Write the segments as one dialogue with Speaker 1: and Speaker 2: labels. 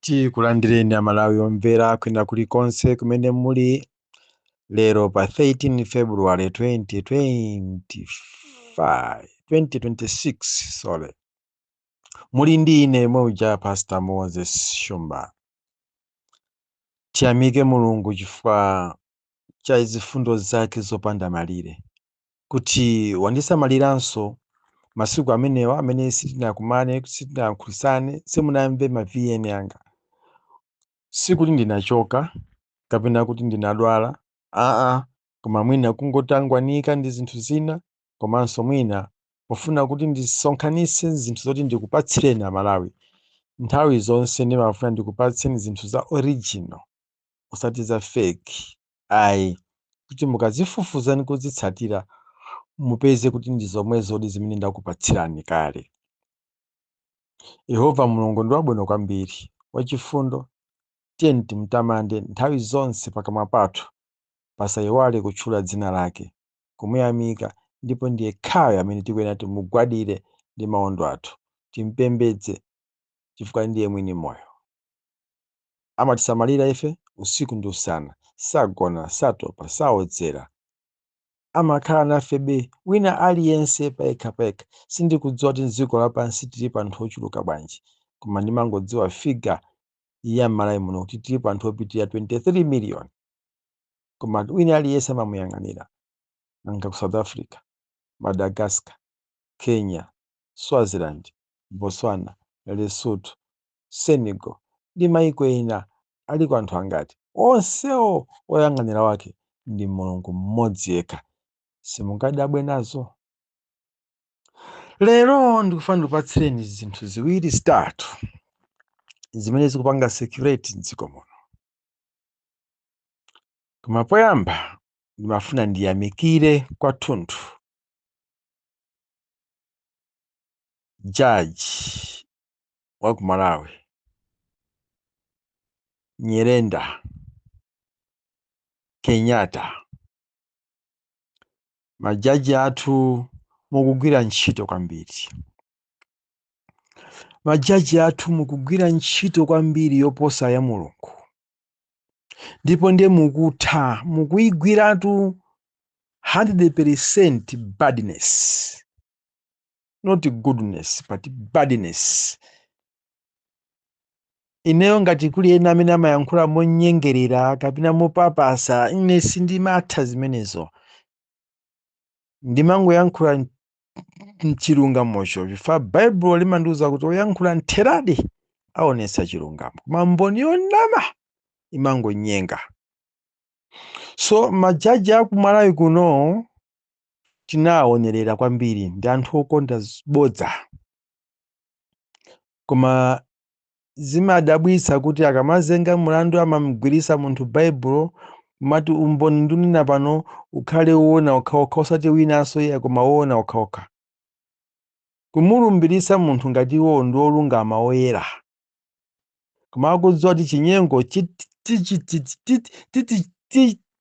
Speaker 1: Tikulandireni amalawi omvera kwina kulikonse kumene muli lero pa 13 February 2026 sorry. Muli ndi ine moja Pastor Moses Shumba. Tiyamike Mulungu chifukwa cha zifundo zake zopanda malire, kuti wandisamaliranso masiku amenewa amene sitinakumane sitinakhusane simunamve ma-VN anga. Sikuti ndinachoka kapena kuti ndinadwala, koma mwina kungotangwanika ndi zinthu zina, komanso mwina pofuna kuti ndisonkhanitse zinthu zoti ndikupatsireni amalawi. Nthawi zonse ndimafuna ndikupatseni zinthu za original osati za fake, kuti mukazifufuza ndi kuzitsatira mupeze kuti ndi zomwe zodi zimene ndakupatsirani kale. Yehova Mulungu ndi wabwino kwambiri, wachifundo. Tiyeni timtamande nthawi zonse pakamwa pathu, pasayiwale kutchula dzina lake, kumuyamika, ndipo ndiye khayo amene tikuyenera timugwadire ndi maondo athu, timpembedze chifukwa ndiye mwini moyo. Amatisamalira ife usiku ndi usana, sagona, satopa, saodzera. Amakhala nafebe wina aliyense payekha. Sindikudziwa kuti m'dziko lapansi tili anthu ochuluka bwanji, koma ndimangodziwa figa ya m'Malawi muno kuti tili anthu opitirira 23 million. Koma wina aliyense amamuyang'anira, nanga ku South Africa, Madagascar, Kenya, Swaziland, Botswana, Lesotho, Senegal ndi maiko ena aliko anthu angati. Onsewo oyang'anira wake ndi Mulungu mmodzi yekha. Simungadabwe nazo? Lero ndikufuna ndikupatsireni zinthu ziwiri zitatu zimene zikupanga security m'dziko muno. Koma poyamba ndimafuna ndiyamikire kwathunthu jaji wa ku Malawi, Nyirenda Kenyatta. Majaji athu mukugwira ntchito kwambiri. Majaji athu mukugwira ntchito kwambiri yoposa ya Mulungu. Ndipo ndiye mukutha mukuyigwiratu 100% badness. Not goodness, but badness. Ineyo ngati kuli ena amene amayankhula monyengerera kapena mopapasa, ine sindimatha zimenezo. Ndimangoyankhula mchilungamocho, chifukwa Baibulo limandiwuza kuti oyankhula ntheradi aonesa chilungamo, koma mboni yonama imangonyenga. So majaji aku Malawi kuno tinawaonerera kwambiri, ndi anthu okonda bodza. Koma zimadabwitsa kuti akamazenga mulandu amamugwirisa munthu Baibulo, mati umboni ndunena pano ukhale woona okhaokha osati winanso iye koma woona okhaokha. Kumulumbirisa munthu ngati iwo ndi olungama oyera. Koma akudziwa kuti chinyengo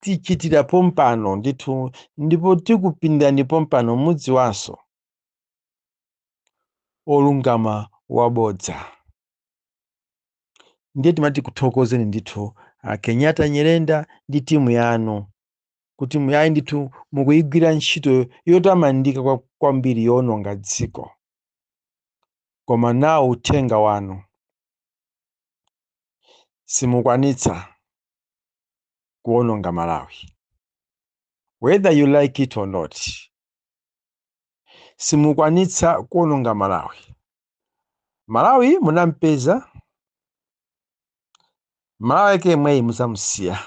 Speaker 1: tichitira pompano ndithu, ndipo tikupindani pompano mudziwanso olungama wabodza. Ndiye timati kuthokozeni ndithu Kenyatta, Nyirenda ndi timu yanu, kuti muyayi ndithu mukuyigwira ntchito yotamandika kwambiri yowononga dziko. Koma nawo uthenga wanu simukwanitsa kuwononga Malawi. Whether you like it or not, simukwanitsa kuwononga Malawi. Malawi munampeza, Malawi yake mweyi muzamusiya.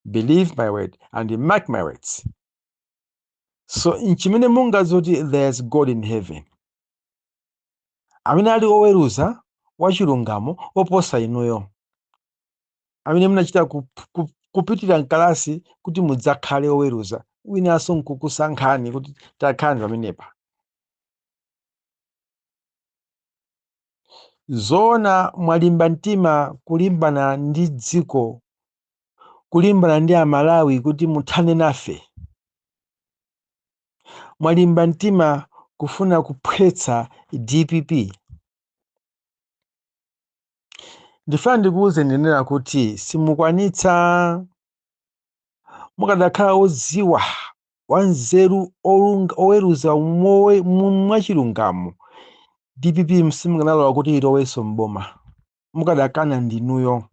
Speaker 1: Believe my word and mark my words. So nchimene mungazoti there's God in heaven, amene ali oweruza wachilungamo oposa inuyo, amene munachita kupitira mkalasi kuti mudzakhale oweruza, winanso nkukusankhani kuti takhani pamenepa. Zoona mwalimba mtima kulimbana ndi dziko, kulimbana ndi Amalawi kuti muthane nafe. Mwalimba mtima kufuna kuphwetsa DPP. ndifuna ndikuwuze ndinena kuti simukwanitsa mukadakhala odziwa wanzeru oweruza mwachilungamo DPP simukanalola kuti ilowenso mboma, mukadakana ndinuyo.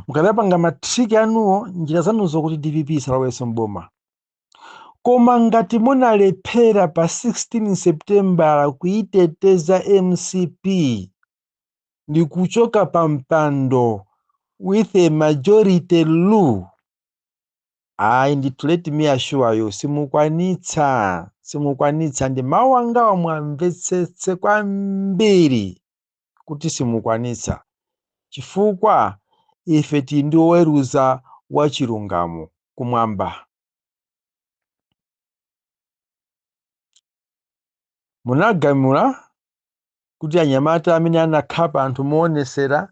Speaker 1: Mukadapanga matriki anuwo njira zanuzo kuti DPP isalowenso mboma. Koma ngati munalephera pa 16 September kuyiteteza MCP ndi kuchoka pa mpando with a majority rule, and let me assure you, simukwanitsa ndi mawu angawa mwamvetsetse kwambiri kuti simukwanitsa, chifukwa ife tili ndi oweruza wachilungamo kumwamba. Munagamula kuti anyamata amene anakhapa anthu moonetsera,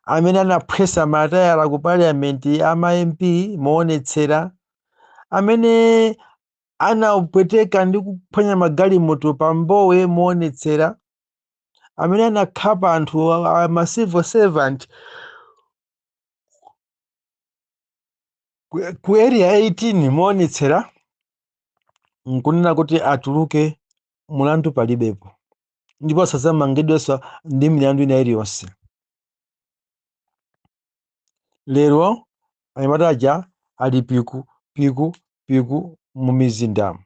Speaker 1: amene anaphwesa matayala ku parliament ama MP moonetsera, amene anapweteka ndi kuphwanya magalimoto pa Mbowe moonetsera, amene anakhapa anthu ma civil servant ku area 18 moonetsera, nkunena kuti atuluke mulandu palibepo ndipo asazamangidwenso ndi milandu ina iliyonse. Lero anyamata aja ali piku mu mizinda.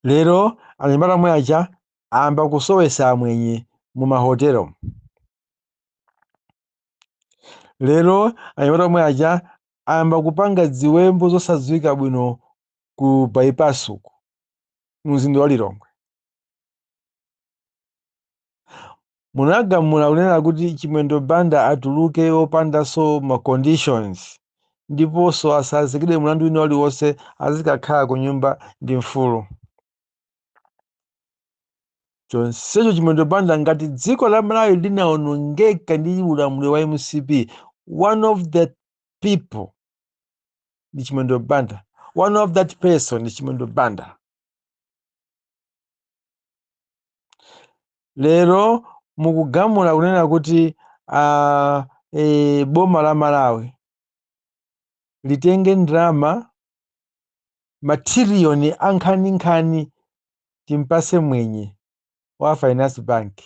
Speaker 1: Lero anyamata amwe aja amba kusowesa amwenye mu mahotelo. Lero anyamata amwe aja amba kupanga ziwembu zosadziwika bwino ku bypass uku mzinda wa Lilongwe. Munagamula kunena kuti Chimwendo Banda atuluke opandanso ma conditions ndiponso asazikidwe mulandu wina uliwonse, azikakhala ku nyumba ndi mfulu. Chonsecho Chimwendo Banda ngati dziko la Malawi linawonongeka ndi ulamuliro wa MCP, one of the people ndi Chimwendo Banda, one of that person ndi Chimwendo Banda. Lero mukugamula kunena kuti boma la Malawi litenge ndrama matiriyoni ankhani timpase mwenye wa Finance Bank.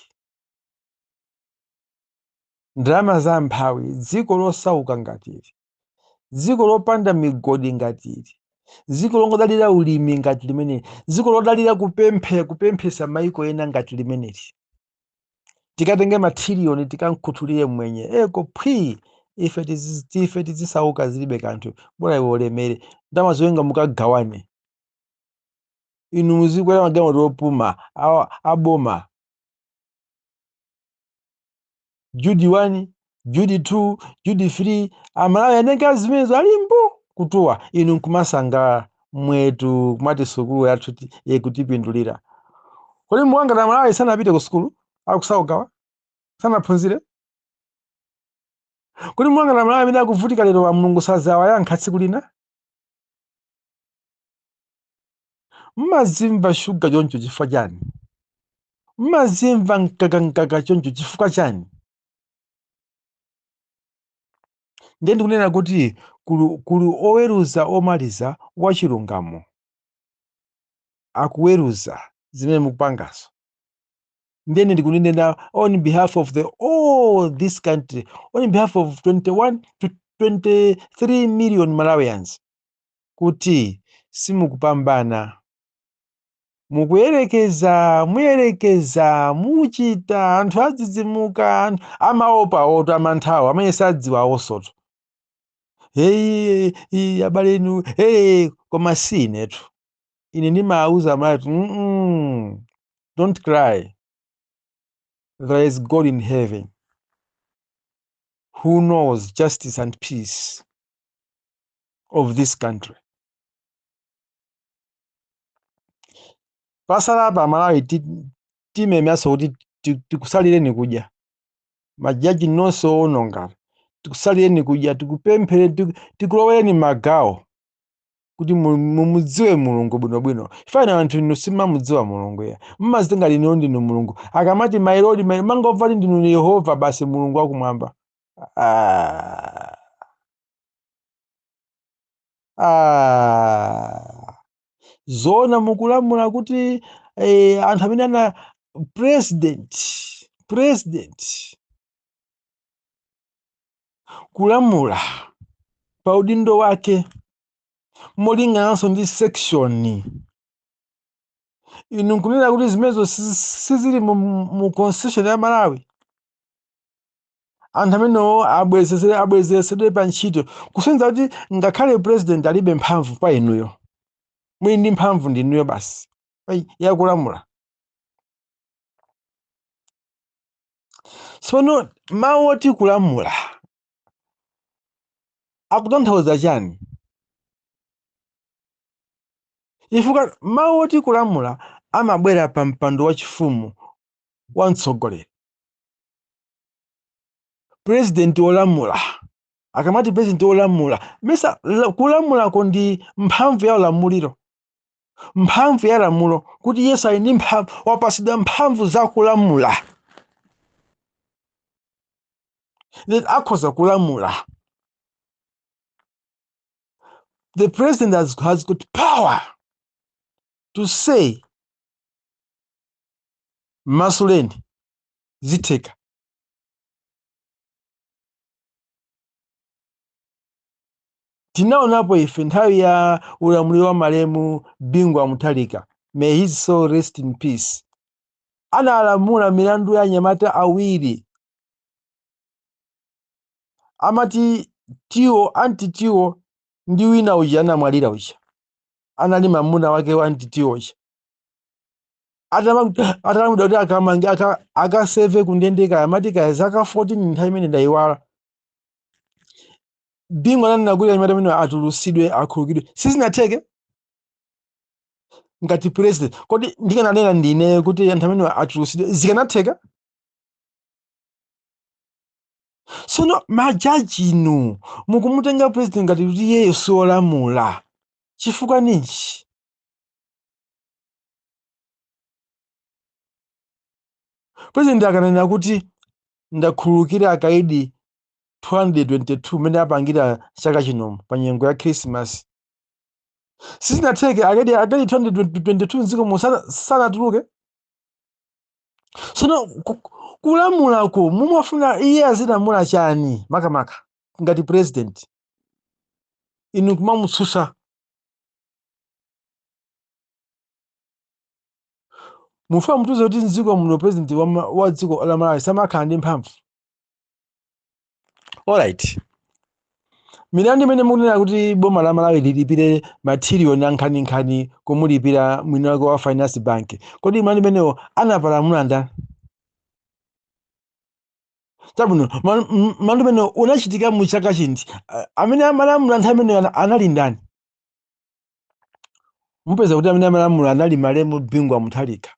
Speaker 1: Ndrama za mphawi, dziko losauka ngatili, dziko lopanda migodi ngatili, dziko longodalira ulimi ngati limene, dziko lodalira kupemphesa maiko ena ngati limeneli. Tikatenge matiriyoni tikankuthulire mwenye eko phwi, ife tizisauka zilibe kanthu, bora iwe olemere ndalama zowenga mukagawane. Inu muzikwera magalimoto opuma aboma, Judy 1, Judy 2, Judy 3, Amalawi anenge zimenezo alimbo kutuwa. Inu nkumasanga mwetu kumati sukulu yathu yekutipindulira. Kodi muwanga na Malawi sanapite ku sukulu akusaukawa sanaphunzire? Kodi muwanga na Malawi amene akuvutika lero wa Mulungu sazawa yankha tsiku lina? Mmazimva shuga choncho chifukwa chani? Mmazimva nkaka choncho chifukwa chani? Ndiye ndikunena kuti kuli oweruza omaliza wachilungamo akuweruza zimene mukupangazo. Ndiye ndikunena on behalf of all this country, on behalf of 21 to 23 million Malawians, kuti simukupambana, muyerekeza muchita anthu adzidzimuka, amaopa oto amanthawi amene sadziwa osoto. Hey abale inu, koma sinetu ine ndimauza Malawi, don't cry, there is God in heaven who knows justice and peace of this country. Pasalapa Malawi timemyaso kuti tikusalireni kudya, majaji nonso ononga, tikusalireni kudya, tikupemphere, tikulowereni magawo kuti mumudziwe mulungu bwinobwino. Fana anthu inu simamudziwa mulungu ya mmazitenga lino ndinu mulungu akamati my lord mangobva kuti ndinu Yehova basi mulungu wakumwamba. Zona mukulamula kuti anthu amene ana president kulamula pa udindo wake molinganso ndi section inu nkunena kuti zimenezo sizili mu constitution ya Malawi. Anthu amenewo abwezeresedwe pa ntchito kusenza kuti ngakhale president alibe mphamvu pa inuyo mwini ndi mphamvu ndi inuyo basi yakulamula. Sono mawu oti kulamula akutanthauza chani? Chifukwa mawu oti kulamula amabwera pa mpando wachifumu wa mtsogoleri. President olamula akamati president olamula mesa kulamulako ndi mphamvu ya ulamuliro, mphamvu ya lamulo kuti Yesu ali ndi mphamvu wapasidwa mphamvu za kulamula that akhoza kulamula. The president has got power to say masuleni zitheka. Tinaonapo ife nthawi ya ulamuliro wa malemu Bingwa Mutharika, may his soul rest in peace, analamula milandu ya anyamata awiri amati anti-Tiwo ndi wina uja anamwalira uja anali mamuna wake wa anti-Tiwo uja atalamula kuti akamange akaseve kundendeka amati kaya zaka 14 nthawi imene ndayiwala. Bingwa ananena kuti anyamata amene atulusidwe akhululukidwe. Sizinatheke ngati president, kodi ndikananena ndine kuti anthu amene atulusidwe zikanatheka? Sono majaji inu mukumutenga president ngati kuti iyeyo siolamula chifukwa ninji? President akanena kuti ndakhululukira akaidi 222 mene apangira chaka chino pa nyengo ya Christmas, sizinatheke akaidi 222 nziko sanatuluke. Sono kulamulako mumafuna iye azilamula chani makamaka ngati president inu kumamutsutsa? Mufuna mutuze kuti nziko muno president wa dziko la Malawi samakhala ndi mphamvu. Alright, milandu imene mukunena kuti boma la Malawi lilipire matiriyoni ankhani kumulipira mwini wake wa Finance Bank, kodi milandu imeneyo anapalamula ndani? Tabuno milandu imeneyo unachitika mu chaka chindi amene amalamula nthawi imeneyo anali ndani? Mupeza kuti amene amalamula anali malemu Bingwa Mutharika.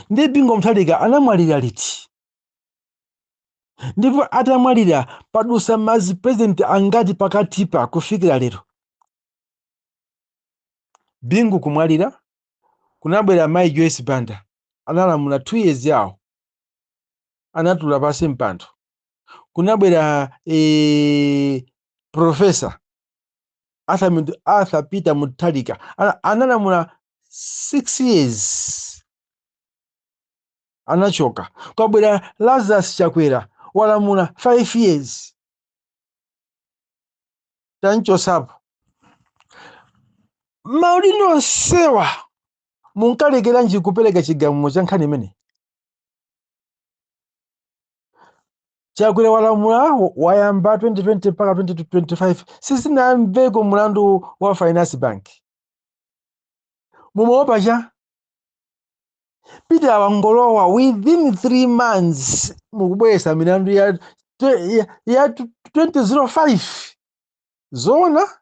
Speaker 1: Ndi Bingwa Mutharika anamwalira liti? Ndipo atamwalira padusa mazi president angati pakatipa kufikira lero? Bingu kumwalira kunabwera Mai Joyce Banda analamula 2 years yawo anatula pasi mpando. Kunabwera Professor Arthur Peter Mutharika analamula 6 years anachoka. Kwabwera Lazarus Chakwera walamula 5 years tanchosapo. Maudindo sewa munkalekera nji kupereka chigamulo cha nkhani imene. Chakwera walamula wayamba 2020 mpaka 2025 sizinamveko mulandu wa Finance Bank. Mumaopa cha Peter Wangolowa within 3 months mukubwesa milandu ya 2005 zona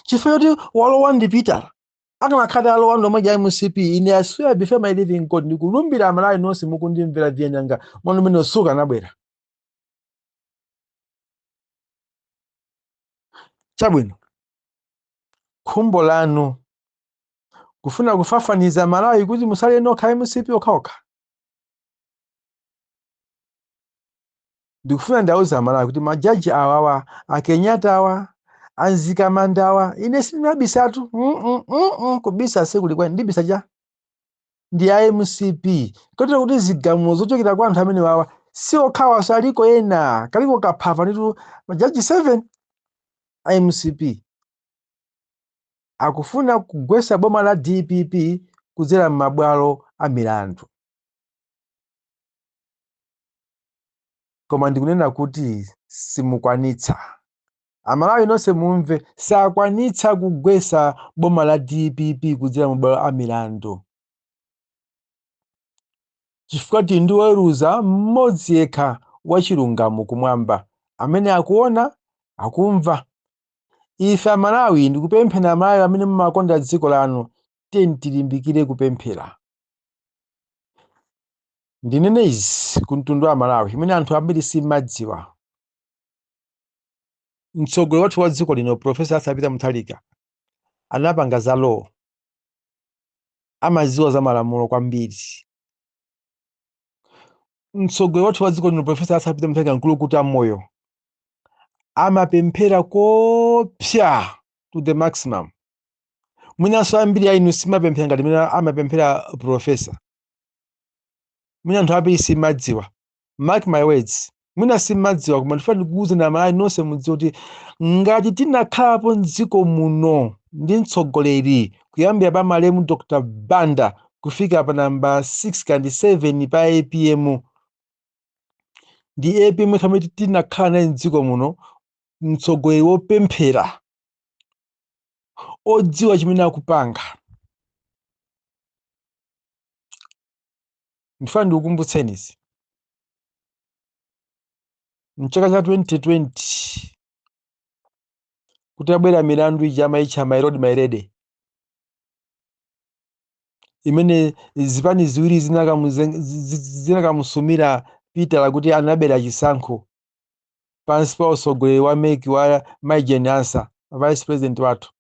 Speaker 1: chifukwa kuti walowa ndi Peter akanakhala alowa ndomwe MCP. Ine I swear before my living God ndikulumbira Amalawi nonse mukundimvera vyenyanga mwana umene usuka anabwera. Chabwino khumbo lanu kufuna kufafaniza Malawi kuti musale nokha MCP okhaokha. Ndikufuna ndauza Malawi kuti majaji awawa akenyata awa anzikamanda awa ine sindinabisatu kubisa sekuli kwa ndibisa ja ndi a MCP kotero kuti zigamulo zochokera kwa anthu amene wawa si okhawa saliko ena kaliko kaphafa nditu majaji 7 a MCP akufuna kugwesa boma la DPP kudzera m'mabwalo a milandu. Koma ndikunena kuti simukwanitsa. Amalawi nonse mumve sakwanitsa kugwesa boma la DPP kudzera m'mabwalo a milandu. Chifukwa ndi woweruza mmodzi yekha wachilungamo kumwamba amene akuona akumva. Ife Amalawi ndikupemphera Amalawi amene mumakonda dziko lanu tiyeni tilimbikire kupemphera. Ndinene izi ku mtundu wa Malawi imene anthu ambiri simadziwa. Mtsogoleri wathu wa dziko lino Profesa Arthur Peter Mutharika anapanga za law, amadziwa za malamulo kwambiri. Mtsogoleri wathu wa dziko lino Profesa Arthur Peter Mutharika mkulukuta moyo amapemphera kopsa to the maximum. Mwinanso ambiri ya inu simapemphera ngati mene amapemphera profesa. Mwina anthu ambiri simadziwa. Mark my words. Mwina simadziwa koma ndifuna ndikuwuze na Amalawi nonse mudziwe kuti ngati tinakhalapo m'dziko muno ndi mtsogoleri kuyambira pa malemu Dr. Banda kufika pa namba 6 kandi 7 pa APM ndi APM kamwe tinakhala naye m'dziko muno mtsogoleri wopemphera odziwa chimene akupanga. Ndifuna ndikukumbutseni izi. Mchaka cha 2020 kuti abwera milandu ijama icha my road my lady imene zipani ziwiri zinakamusumira Peter lakuti anabera chisankho pansi pa utsogoleri wa meki wa Majen Ansa vice president wathu.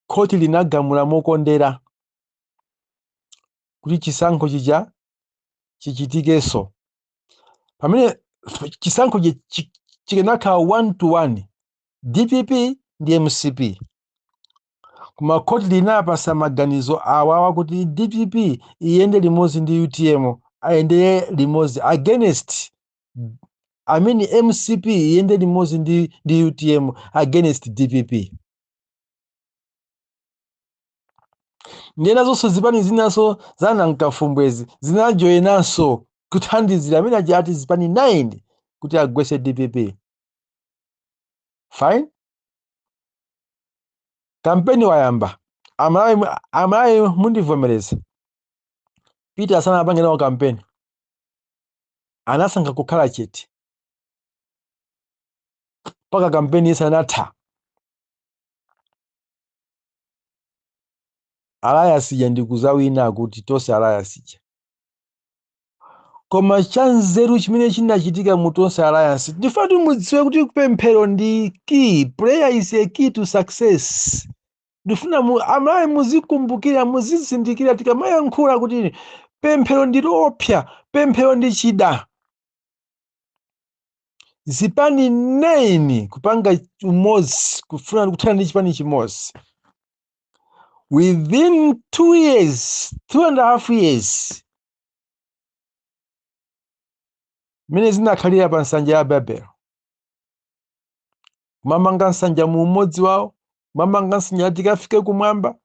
Speaker 1: Koti linagamula mokondera kuti chisankho chija chichitikeso. Pamene chisankho chikanakhala 1-1 DPP ndi MCP. Koma koti linapasa maganizo awawa kuti DPP iyende limodzi ndi UTM ayende limodzi against MCP iyende limodzi ndi UTM against DPP. Ndiyena zonse zipani zinaso zanankafumbwezi zinajoyinanso kuthandizira amene ajati zipani 9 kuti agwese DPP. Fine. Kampeni wayamba. Amalawi mundivomereza. Peter asanapange nawo kampeni. Anasankha kukhala chete. Paka kampeni isanatha. Alliance ndikuzawina kuti tonse Alliance. Koma chanzeru chimene chinachitika mu tonse Alliance ndifuna mudziwe kuti kupemphero ndi key. Prayer is a key to success. Ndifuna Amalawi muzikumbukira muzizindikira tikamayankhula kuti pemphero ndi lopsa, pemphero ndi chida. Zipani 9 kupanga umodzi kufuna kuthana ndi chipani chimodzi. Within 2 years, 2.5 years, mene zinakhalira pa nsanja ya Babel. Kumamanga nsanja mu umodzi wawo, kumamanga nsanja tikafike kumwamba,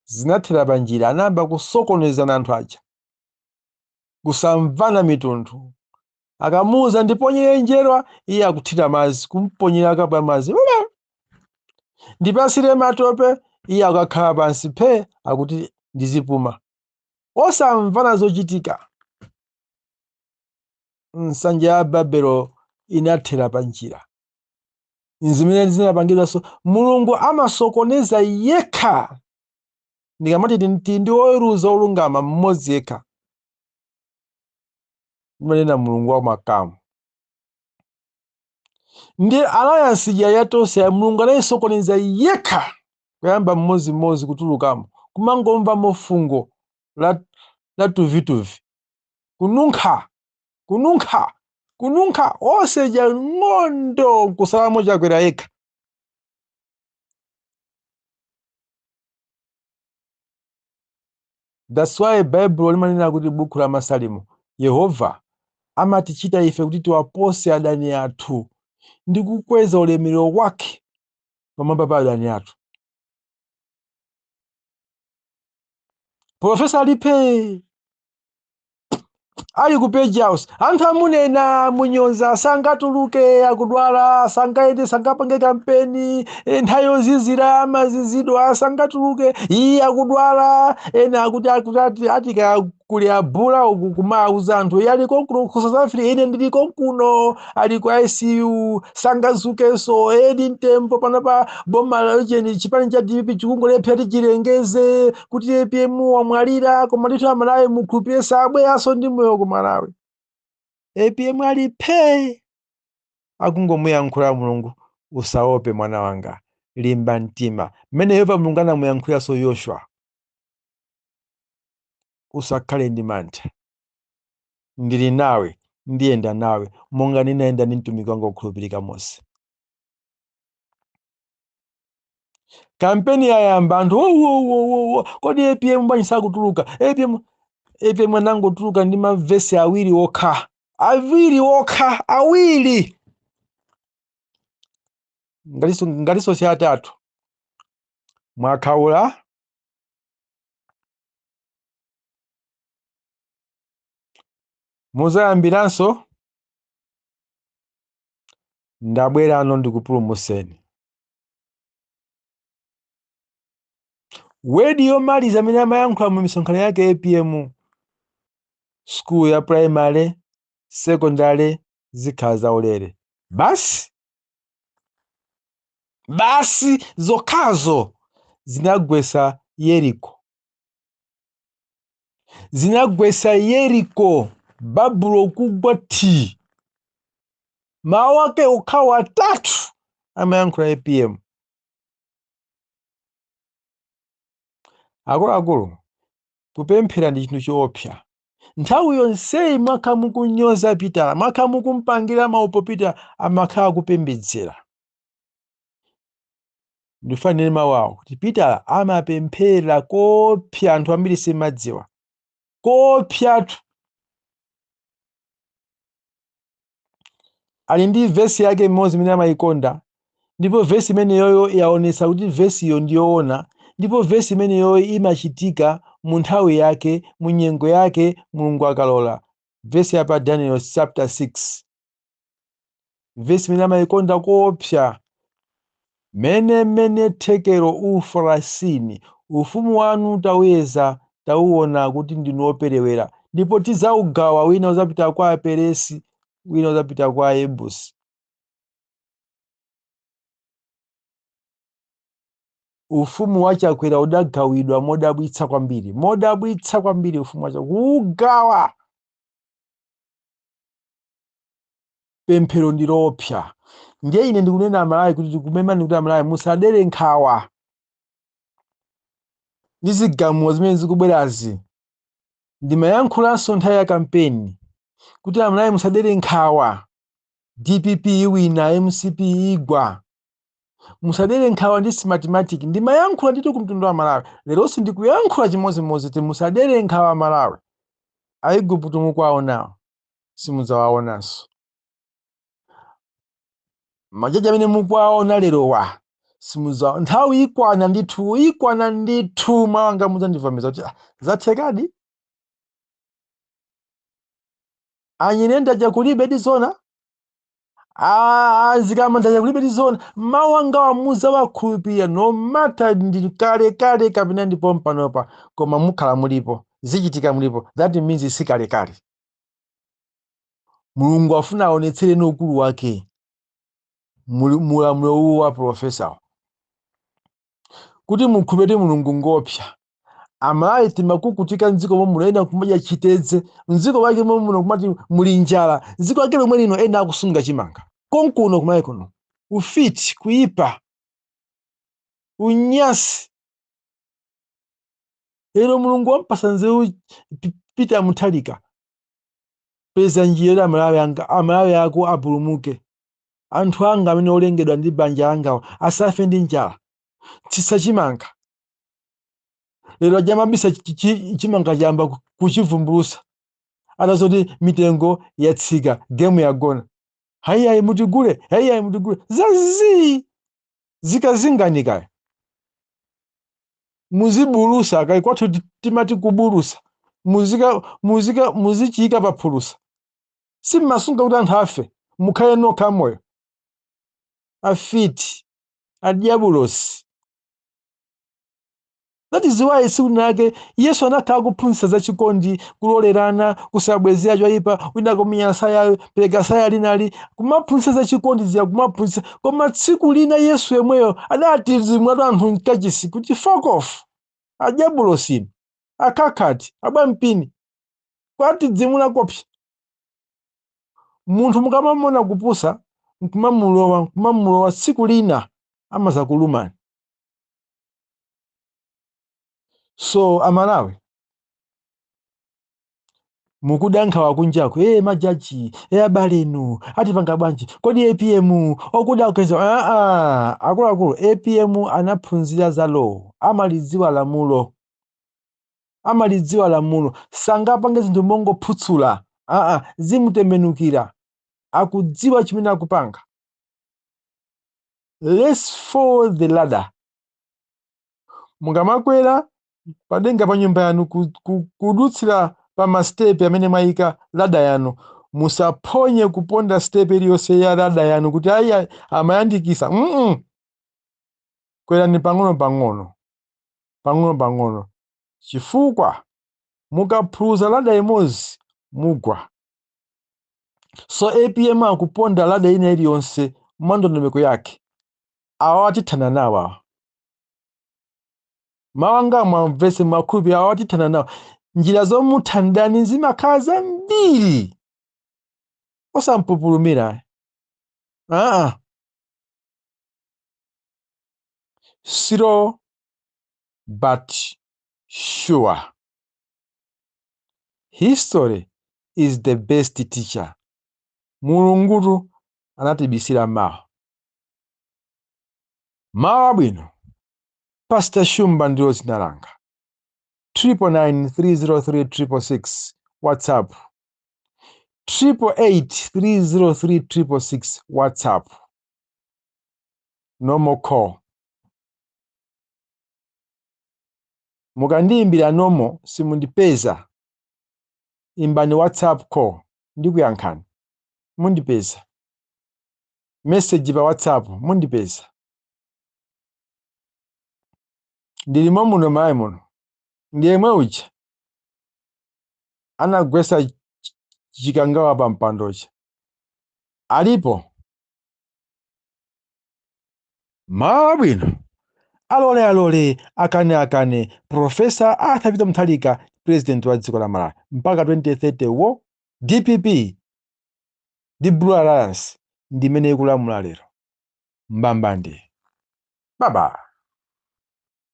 Speaker 1: zinathera pa njira. Anayamba kusokonezana anthu aja, kusamvana mitundu. Akamuuza ndiponyere njerwa, iye akuthira madzi, kumponyera akapwa madzi. Ndipasire matope, iye akakhala pansi phe akuti ndizipuma. Osamvana zochitika. Nsanja ya Babelo inathera pa njira. Zimene zinapangidwa so Mulungu amasokoneza yekha. Ndikamati ndi woweruza olungama mmodzi yekha. Ndimanena Mulungu wa makamu. ndi alliance yatonse ya mulungu anayisokoneza yekha kuyamba mmodzi kutulukamo kumangomvamo fungo la tuvituvi kununkha oseja ng'ondo kusalamo chakwera yekha. That's why Bible limanena kuti buku la Masalimo Yehova amatichita ife kuti tiwapose adani athu ndi kukweza ulemerero wake pamwamba pa adani athu. Profesa alipe ali ku page house anthu amunena munyonza sangatuluke akudwala sangaende sangapange kampeni nthawi yozizira amazizidwa sangatuluke iye akudwala ena akuti atika kuli abula kumauza anthu iye ali konkuno ku South Africa ine ndili konkuno ali ku ICU sangazukenso edi mtembo panapa boma lacheni chipani cha DPP chikungolepsa tichilengeze kuti APM wamwalira koma ndithu amalawi mukhulupirire sabweranso ndi moyo ku Malawi. APM ali phe akungomuyankhula Mulungu usaope mwana wanga limba mtima mmene Yehova Mulungu anamuyankhulanso Yoshua usakhale ndi mantha ndili nawe ndiyenda nawe monga ndinayenda ndi mtumiki wanga wokhulupirika Mose. Kampeni yayamba anthu kodi APM bwanji sakutuluka APM anangotuluka ndi mavesi awiri ngatiso si atatu mwakhaula muzayambiranso ndabwera ano ndikupulumuseni. Wedi yomaliza amene amayankhula mu misonkhano yake APM school ya primary secondary zikhala zaulere basi zokhazo zinagwesa Yeriko Babulo kugwa ti mawu ake okhawo atatu amayankhula APM. Akuluakulu kupemphera ndi chinthu choopsa nthawi yonseyi mwakha mukunyoza Pitala mwakha mukumpangira maupo Pitala amakhala kupembedzera. Ndifanire mawu awo kuti Pitala amapemphera kopsa anthu ambiri simadziwa kopsatu. Ali ndi vesi yake imodzi imene amayikonda ndipo vesi imene yoyo yaonesa kuti vesi iyo ndiyoona ndipo vesi imene yoyo imachitika mu nthawi yake mu nyengo yake Mulungu akalola. Vesi ya pa Daniel chapter 6 vesi imene amayikonda kopsa mene thekero ufarasini ufumu wanu taweza tauona kuti ndinu operewera ndipo tizaugawa wina uzapita kwa Aperesi wina uzapita kwa Ayebusi. Ufumu wachakwera udagawidwa modabwitsa kwambiri ufumu wacha kugawa. Pemphero ndiloopsa ndiye ine ndikunena Amalawi kuti tikumema ndikuti Amalawi musadere nkhawa ndi zigamulo zimene zikubwerazi. Ndimayankhulanso nthawi ya kampeni kuti Amalawi musadere nkhawa DPP wina MCP igwa musadere nkhawa ndi mathematics. Ndimayankhula ndithu ku mtundu wa Malawi leronso ndikuyankhula chimodzimodzi kuti musadere nkhawa Malawi Aigupto mukwaonawo simudzawaonanso. Majaji amene mukwaona lerowa simudzawa nthawi ikwana ndithu mawanga mudzandivomeza kuti zathekadi anyinenda chakulibe tizona zikamanda chakulibe tizona mawanga wamuza wakhulupirira no matter ndi kale kapena ndipo mpanopa koma mukhala mulipo zichitika mulipo that means si kale. Mulungu afuna aonetsere ukulu wake mulamulo uwu wa profesa kuti mukhulupirire Mulungu ngopsa. Amalawi timakukutika mdziko momwe ena kumadya chitedze mdziko wake momwe kumati muli njala dziko lake lomwe lino ena akusunga chimanga konkuno kumayi kuno, ufiti, kuyipa, unyasi. Lero Mulungu wampasa nzeru Peter Mutharika, peza njira amalawi ako apulumuke. Anthu anga amene olengedwa ndi banja langawo asafe ndi njala, tisachimanga. Lero ajamabisa chimanga chamba kuchivumbulusa, atazoti mitengo yatsika, gemu yagona. Hayi mutigule, mutigule. Zazi zikazinganika. Muzibulusa, kaya kwathu timati kubulusa. Muzichika paphulusa. Simasunga kuti anthu afe, mukhale nokha moyo. Afiti, adiabulosi. That is why siku nake Yesu anataka kuphunzitsa za chikondi, kulolerana, kusabwezera choyipa, wina kuminya sayayo, pereka saya linali, kumaphunzitsa za chikondi ziya kumaphunzitsa. Koma tsiku lina Yesu yemweyo adati zimwatu anthu mkachisi kuti fuck off. Adiabulosi, akakati, abwampini. Kwati dzimuna kopsa. Munthu mukamamona kupusa, kumamulowa tsiku lina amaza kulumani. So amalawi mukudankhawa kunjako, majaji, abalenu, atipanga bwanji, kodi APM, okuda ukeza, akuluakulu, APM anaphunzira za law, amalidziwa lamulo, sangapange zinthu mongophutsula, zimutembenukira, akudziwa chimene akupanga. Let's follow the ladder. Mungamakwera padenga pa nyumba yanu kudutsira pa mastepe amene mayika lada yanu, musaphonye kuponda stepe iliyonse ya lada yanu kuti ayi amayandikisa. Kwerani pang'ono, chifukwa mukaphulusa lada imodzi mugwa. So APM akuponda lada ina iliyonse mwandondomeko yake, awa atithana nawo. Mawanga mwamvese makhulupiriro awo atithana nawo. Njira zomuthandani zimakhala zambiri, osampupulumira. Slow but sure. History is the best teacher. Mulungu anatibisira mawa abwino. Pastor Shumba ndilo dzina langa. 999303666 WhatsApp. 888303666 WhatsApp. Normal call. Mukandiyimbira normal simundipeza. Imbani WhatsApp call ndikuyankhani. Mundipeza. Message pa WhatsApp mundipeza. Ndilimo muno mayi muno. Ndiyemwe uja anagwesa chikangawa pa mpandocha. Alipo mawa abwino. Alole akane Profesa Arthur Peter Mutharika, president wa dziko la Malawi mpaka 2030 wo DPP di Blue Alliance ndimene ikulamula lero mbambande. Baba.